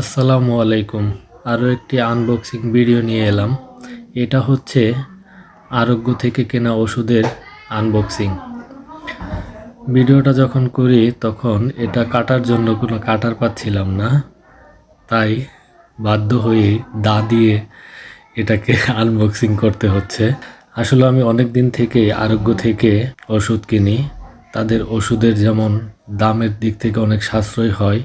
আসসালামু আলাইকুম। আরও একটি আনবক্সিং ভিডিও নিয়ে এলাম। এটা হচ্ছে আরোগ্য থেকে কেনা ওষুধের আনবক্সিং। ভিডিওটা যখন করি তখন এটা কাটার জন্য কোনো কাটার পাচ্ছিলাম না, তাই বাধ্য হয়ে দা দিয়ে এটাকে আনবক্সিং করতে হচ্ছে। আসলে আমি অনেক দিন থেকে আরোগ্য থেকে ওষুধ কিনি। তাদের ওষুধের যেমন দামের দিক থেকে অনেক সাশ্রয় হয়,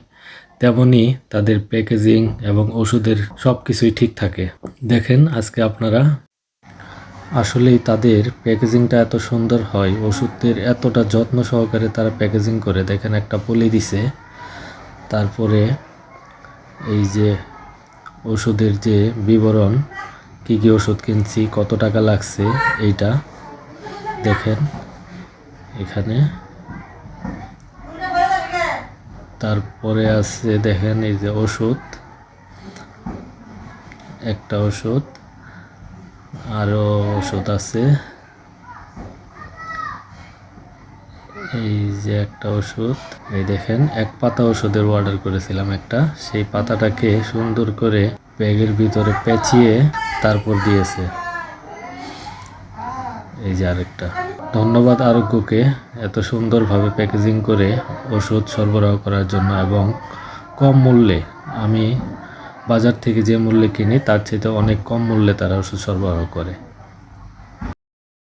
তেমনি তাদের প্যাকেজিং এবং ওষুধের সব কিছুই ঠিক থাকে। দেখেন আজকে আপনারা আসলেই তাদের প্যাকেজিংটা এত সুন্দর হয়, ওষুধের এতটা যত্ন সহকারে তারা প্যাকেজিং করে। দেখেন একটা পলি দিছে, তারপরে এই যে ওষুধের যে বিবরণ, কী কী ওষুধ কিনছি, কত টাকা লাগছে, এইটা দেখেন এখানে। তারপরে আছে দেখেন এই যে ওষুধ, একটা ওষুধ, আরও ওষুধ আছে, এই যে একটা ওষুধ। এই দেখেন এক পাতা ওষুধের অর্ডার করেছিলাম একটা, সেই পাতাটাকে সুন্দর করে ব্যাগের ভিতরে পেঁচিয়ে তারপর দিয়েছে। এই যে আরেকটা। ধন্যবাদ আরোগ্যকে এত সুন্দরভাবে প্যাকেজিং করে ওষুধ সরবরাহ করার জন্য এবং কম মূল্যে। আমি বাজার থেকে যে মূল্যে কিনি তার চাইতে অনেক কম মূল্যে তারা ওষুধ সরবরাহ করে।